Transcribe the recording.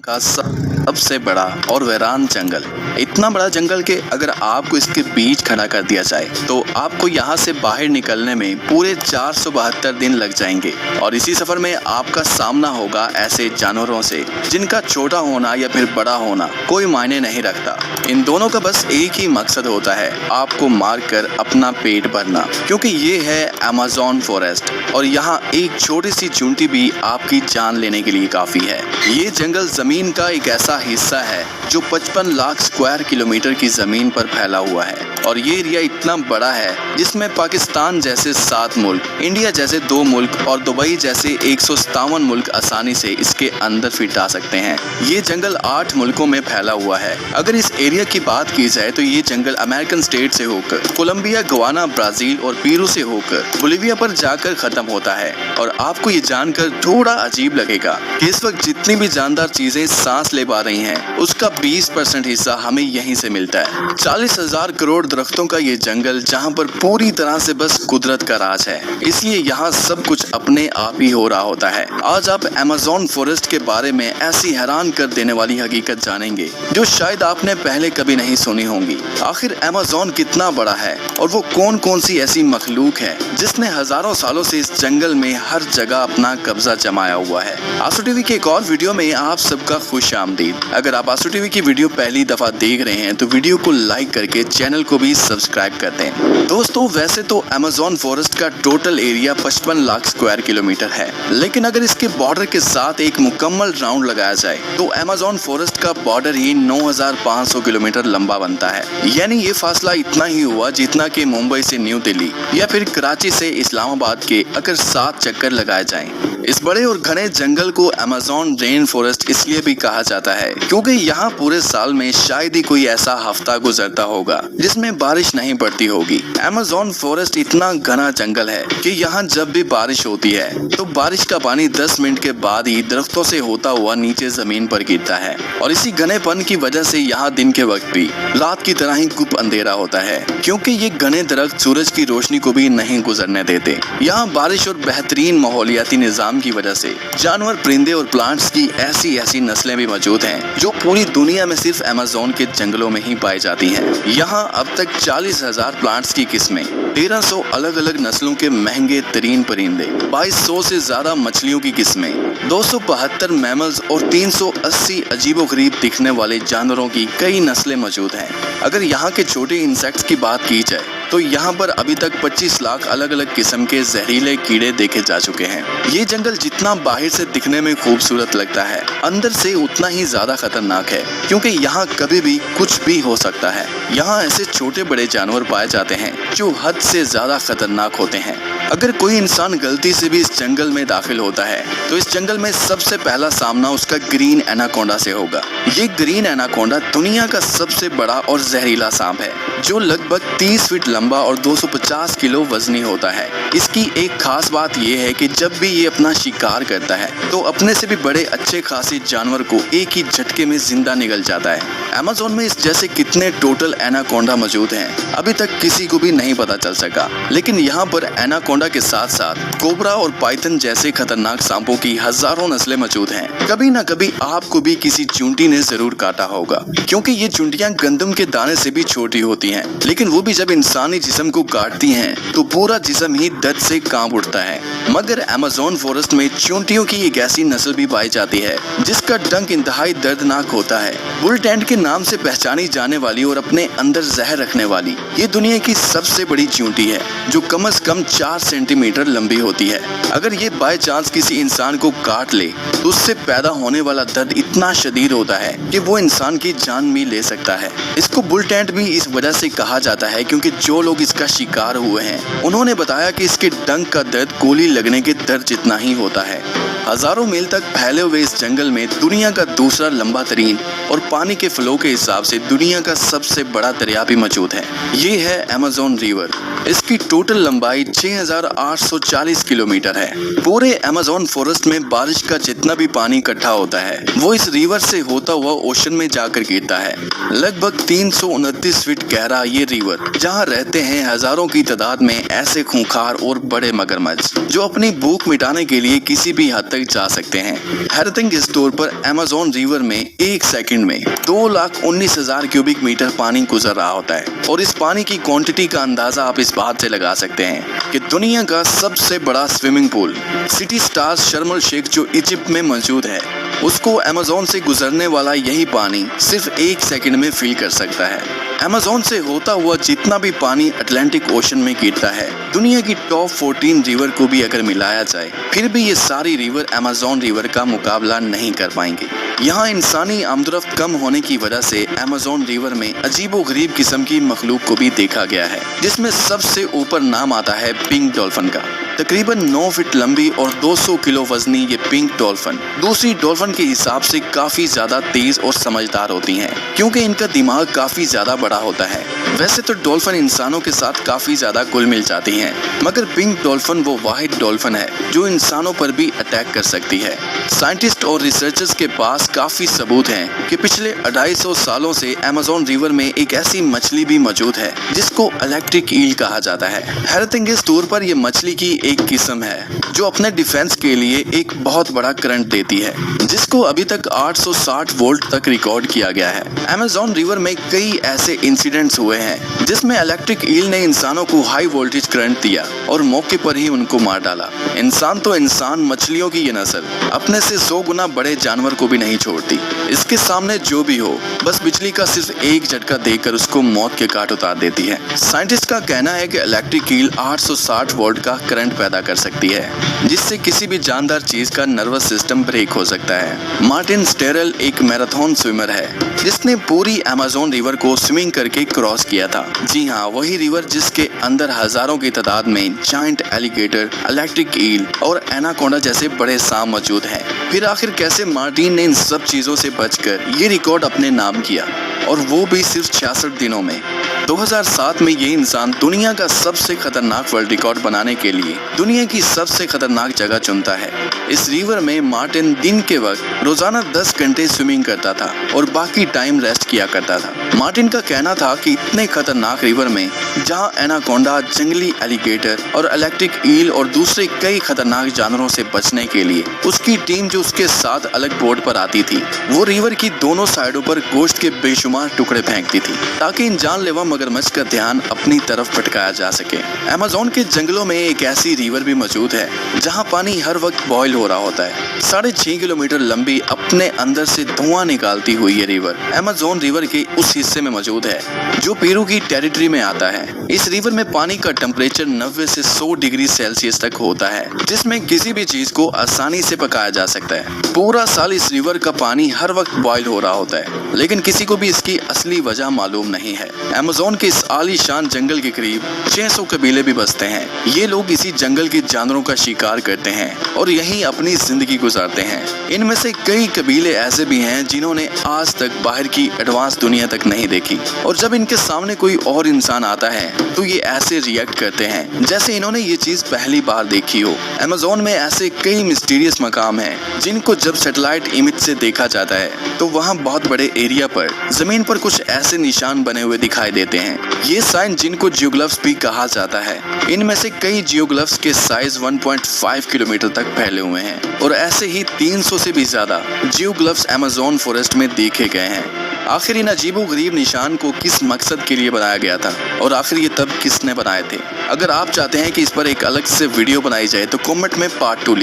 का सबसे बड़ा और वीरान जंगल। इतना बड़ा जंगल कि अगर आपको इसके बीच खड़ा कर दिया जाए तो आपको यहाँ से बाहर निकलने में पूरे 472 दिन लग जाएंगे। और इसी सफर में आपका सामना होगा ऐसे जानवरों से जिनका छोटा होना या फिर बड़ा होना कोई मायने नहीं रखता। इन दोनों का बस एक ही मकसद होता है, आपको मारकर अपना पेट भरना, क्योंकि ये है अमेज़न फॉरेस्ट और यहाँ एक छोटी सी चूंटी भी आपकी जान लेने के लिए काफी है। ये जंगल जमीन का एक ऐसा हिस्सा है जो 55 लाख स्क्वायर किलोमीटर की जमीन पर फैला हुआ है और ये एरिया इतना बड़ा है जिसमें पाकिस्तान जैसे 7 मुल्क, इंडिया जैसे 2 मुल्क और दुबई जैसे 157 मुल्क आसानी से इसके अंदर फिट आ सकते हैं। ये जंगल 8 मुल्कों में फैला हुआ है। अगर इस एरिया की बात की जाए तो ये जंगल अमेरिकन स्टेट से होकर कोलंबिया, गवाना, ब्राजील और पेरू से होकर बोलिविया पर जाकर खत्म होता है। और आपको ये जानकर थोड़ा अजीब लगेगा कि इस वक्त जितनी भी जानदार चीजें सांस ले पा रही हैं उसका 20% हिस्सा हमें यहीं से मिलता है। 40,000 करोड़ दरख्तों का ये जंगल जहाँ पर पूरी तरह से बस कुदरत का राज है, इसलिए यहाँ सब कुछ अपने आप ही हो रहा होता है। आज आप अमेज़न फॉरेस्ट के बारे में ऐसी हैरान कर देने वाली हकीकत जानेंगे जो शायद आपने पहले कभी नहीं सुनी होंगी। आखिर अमेज़न कितना बड़ा है और वो कौन कौन सी ऐसी मखलूक है जिसने हजारों सालों से इस जंगल में हर जगह अपना कब्जा जमाया हुआ है। आंसू टीवी के एक और वीडियो में आप सबका खुश आमदीद। अगर आप आंसू टीवी की वीडियो पहली दफा देख रहे हैं तो वीडियो को लाइक करके चैनल को भी सब्सक्राइब कर दें। दोस्तों, वैसे तो अमेज़न फॉरेस्ट का total area 55 lakh square kilometre है, लेकिन अगर इसके बॉर्डर के साथ एक मुकम्मल राउंड लगाया जाए तो अमेज़न फॉरेस्ट का बॉर्डर ही 9,500 किलोमीटर लंबा बनता है। यानी ये फासला इतना ही हुआ जितना कि मुंबई से न्यू दिल्ली या फिर कराची से इस्लामाबाद के अगर 7 चक्कर लगाए जाएं। इस बड़े और घने जंगल को अमेज़न रेन फॉरेस्ट इसलिए भी कहा जाता है क्योंकि यहाँ पूरे साल में शायद ही कोई ऐसा हफ्ता गुजरता होगा जिसमें बारिश नहीं पड़ती होगी। अमेज़न फॉरेस्ट इतना घना जंगल है कि यहाँ जब भी बारिश होती है तो बारिश का पानी 10 मिनट के बाद ही दरख्तों से होता हुआ नीचे जमीन पर गिरता है और इसी घनेपन की वजह से यहाँ दिन के वक्त भी रात की तरह ही गुप अंधेरा होता है, क्योंकि ये घने दरख्त सूरज की रोशनी को भी नहीं गुजरने देते। यहाँ बारिश और बेहतरीन माहौलियाती निजाम की वजह से जानवर, परिंदे और प्लांट्स की ऐसी नस्लें भी मौजूद हैं जो पूरी दुनिया में सिर्फ अमेज़न के जंगलों में ही पाई जाती हैं। यहाँ अब तक 40,000 प्लांट्स की किस्में, 1300 अलग अलग नस्लों के महंगे तरीन परिंदे, 2200 से ज्यादा मछलियों की किस्में, 272 मैमल्स और 380 अजीबोगरीब दिखने वाले जानवरों की कई नस्लें मौजूद हैं। अगर यहाँ के छोटे इंसेक्ट्स की बात की जाए तो यहाँ पर अभी तक 25 लाख अलग अलग किस्म के जहरीले कीड़े देखे जा चुके हैं। ये जंगल जितना बाहर से दिखने में खूबसूरत लगता है, अंदर से उतना ही ज्यादा खतरनाक है, क्योंकि यहाँ कभी भी कुछ भी हो सकता है। यहाँ ऐसे छोटे बड़े जानवर पाए जाते हैं जो हद से ज्यादा खतरनाक होते हैं। अगर कोई इंसान गलती से भी इस जंगल में दाखिल होता है तो इस जंगल में सबसे पहला सामना उसका ग्रीन एनाकोंडा से होगा। ये ग्रीन एनाकोंडा दुनिया का सबसे बड़ा और जहरीला सांप है जो लगभग 30 फीट लंबा और 250 किलो वजनी होता है। इसकी एक खास बात यह है कि जब भी ये अपना शिकार करता है तो अपने से भी बड़े अच्छे खासे जानवर को एक ही झटके में जिंदा निगल जाता है। अमेज़न में इस जैसे कितने टोटल एनाकोंडा मौजूद हैं अभी तक किसी को भी नहीं पता चल सका, लेकिन यहाँ पर एनाकोंडा के साथ साथ कोबरा और पाइथन जैसे खतरनाक सांपों की हजारों नस्लें मौजूद हैं। कभी न कभी आपको भी किसी चूंटी ने जरूर काटा होगा, क्योंकि ये चूंटियां गंदम के दाने से भी छोटी होती हैं, लेकिन वो भी जब इंसानी जिस्म को काटती हैं तो पूरा जिस्म ही दर्द से कांप उठता है। मगर अमेज़न फॉरेस्ट में चूंटियों की एक ऐसी नस्ल भी पाई जाती है जिसका डंक इंतहाई दर्दनाक होता है। बुल टेंट के नाम से पहचानी जाने वाली और अपने अंदर जहर रखने वाली ये दुनिया की सबसे बड़ी चूंटी है जो कम से कम 4 सेंटीमीटर लंबी होती है। अगर ये बाय चांस किसी इंसान को काट ले तो उससे पैदा होने वाला दर्द इतना शदीद होता है कि वो इंसान की जान भी ले सकता है। इसको बुल टेंट भी इस वजह से कहा जाता है क्योंकि जो लोग इसका शिकार हुए हैं उन्होंने बताया कि इसके डंक का दर्द गोली लगने के दर्द जितना ही होता है। हजारों मील तक फैले हुए इस जंगल में दुनिया का दूसरा लंबा तरीन और पानी के फ्लो के हिसाब से दुनिया का सबसे बड़ा दरिया भी मौजूद है। ये है अमेज़न रिवर। इसकी टोटल लंबाई 6,840 किलोमीटर है। पूरे अमेज़न फॉरेस्ट में बारिश का जितना भी पानी इकट्ठा होता है वो इस रिवर से होता हुआ ओशन में जाकर गिरता है। लगभग 329 फीट गहरा ये रिवर, जहाँ रहते हैं हजारों की तादाद में ऐसे खूंखार और बड़े मगरमच्छ जो अपनी भूख मिटाने के लिए किसी भी हद तक जा सकते हैं। हैरतिंग स्टोर पर अमेज़न रिवर में एक सेकंड में 2,19,000 क्यूबिक मीटर पानी गुजर रहा होता है। और इस पानी की क्वांटिटी का अंदाजा आप इस बात से लगा सकते हैं कि दुनिया का सबसे बड़ा स्विमिंग पूल सिटी स्टार्स शर्म अल शेख जो इजिप्ट में मौजूद है, उसको अमेज़न से गुजरने वाला यही पानी सिर्फ एक सेकंड में फिल कर सकता है। अमेज़न से होता हुआ जितना भी पानी अटलांटिक ओशन में गिरता है, दुनिया की टॉप 14 रिवर को भी अगर मिलाया जाए, फिर भी ये सारी रिवर अमेज़न रिवर का मुकाबला नहीं कर पाएंगे। यहाँ इंसानी आमदरफ्त कम होने की वजह से अमेज़न रिवर में अजीबोगरीब किस्म की मखलूक को भी देखा गया है, जिसमें सबसे ऊपर नाम आता है पिंक डॉल्फिन का। तकरीबन 9 फीट लंबी और 200 किलो वजनी ये पिंक डॉल्फिन दूसरी डॉल्फिन के हिसाब से काफी ज्यादा तेज और समझदार होती हैं, क्योंकि इनका दिमाग काफी ज्यादा बड़ा होता है। वैसे तो डॉल्फिन इंसानों के साथ काफी ज्यादा घुल मिल जाती हैं, मगर पिंक डॉल्फिन वो वाहिद डॉल्फिन है जो इंसानों पर भी अटैक कर सकती है। साइंटिस्ट और रिसर्चर्स के पास काफी सबूत हैं कि पिछले 250 सालों से अमेज़न रिवर में एक ऐसी मछली भी मौजूद है जिसको इलेक्ट्रिक ईल कहा जाता है। हैरतिंग तौर पर ये मछली की एक किस्म है जो अपने डिफेंस के लिए एक बहुत बड़ा करंट देती है, जिसको अभी तक 860 वोल्ट तक रिकॉर्ड किया गया है। अमेज़न रिवर में कई ऐसे इंसिडेंट्स हुए हैं जिसमें इलेक्ट्रिक ईल ने इंसानों को हाई वोल्टेज करंट दिया और मौके पर ही उनको मार डाला। इंसान तो इंसान, मछलियों की ये नस्ल अपने से 100 गुना बड़े जानवर को भी नहीं छोड़ती। इसके सामने जो भी हो, बस बिजली का सिर्फ एक झटका देकर उसको मौत के घाट उतार देती है। साइंटिस्ट का कहना है कि इलेक्ट्रिक ईल 860 वोल्ट का करंट पैदा कर सकती है, जिससे किसी भी जानदार चीज का नर्वस सिस्टम ब्रेक हो सकता है। मार्टिन स्टेरल एक मैराथन स्विमर है जिसने पूरी अमेज़न रिवर को स्विमिंग करके क्रॉस किया था। जी हाँ, वही रिवर जिसके अंदर हजारों की तादाद में जायंट एलिगेटर, इलेक्ट्रिक ईल और एनाकोंडा जैसे बड़े सांप मौजूद हैं। फिर आखिर कैसे मार्टिन ने इन सब चीजों से बचकर ये रिकॉर्ड अपने नाम किया, और वो भी सिर्फ 66 दिनों में। 2007 में ये इंसान दुनिया का सबसे खतरनाक वर्ल्ड रिकॉर्ड बनाने के लिए दुनिया की सबसे खतरनाक जगह चुनता है। इस रिवर में मार्टिन दिन के वक्त रोजाना 10 घंटे स्विमिंग करता था और बाकी टाइम रेस्ट किया करता था। मार्टिन का कहना था कि इतने खतरनाक रिवर में जहां एनाकोंडा, जंगली एलिगेटर और इलेक्ट्रिक ईल और दूसरे कई खतरनाक जानवरों से बचने के लिए उसकी टीम जो उसके साथ अलग बोट पर आती थी, वो रिवर की दोनों साइडों पर गोश्त के बेशुमार टुकड़े फेंकती थी ताकि इन जानलेवा मगरमच्छ का ध्यान अपनी तरफ भटकाया जा सके। अमेज़न के जंगलों में एक ऐसी रिवर भी मौजूद है जहां पानी हर वक्त बॉयल हो रहा होता है। 6.5 किलोमीटर लंबी, अपने अंदर से धुआं निकालती हुई ये रिवर अमेज़न रिवर के उस हिस्से में मौजूद है जो पेरू की टेरिटरी में आता है। इस रिवर में पानी का टेम्परेचर 90 से 100 डिग्री सेल्सियस तक होता है, जिसमें किसी भी चीज को आसानी से पकाया जा सकता है। पूरा साल इस रिवर का पानी हर वक्त बॉयल हो रहा होता है, लेकिन किसी को भी इसकी असली वजह मालूम नहीं है। अमेज़न के इस आलीशान जंगल के करीब 600 कबीले भी बसते हैं। ये लोग इसी जंगल के जानवरों का शिकार करते हैं और यहीं अपनी जिंदगी गुजारते हैं। इनमें से कई कबीले ऐसे भी हैं जिन्होंने आज तक बाहर की एडवांस दुनिया तक नहीं देखी, और जब इनके सामने कोई और इंसान आता है तो ये ऐसे रिएक्ट करते हैं जैसे इन्होंने ये चीज पहली बार देखी हो। अमेज़न में ऐसे कई मिस्टीरियस मकाम हैं जिनको जब सैटेलाइट इमेज से देखा जाता है तो वहाँ बहुत बड़े एरिया पर जमीन पर कुछ ऐसे निशान बने हुए दिखाई देते हैं। ये साइन जिनको जियोग्लिफ्स भी कहा जाता है। इनमें से कई जियोग्लिफ्स के साइज 1.5 किलोमीटर तक फैले हुए हैं, और ऐसे ही 300 से भी ज्यादा जियोग्लिफ्स अमेज़न फॉरेस्ट में देखे गए हैं। आखिर इन अजीबोगरीब निशान को किस मकसद के लिए बनाया गया था, और आखिर ये तब किसने बनाए थे? अगर आप चाहते हैं कि इस पर एक अलग से वीडियो बनाई जाए तो कमेंट में पार्ट 2 लिखें।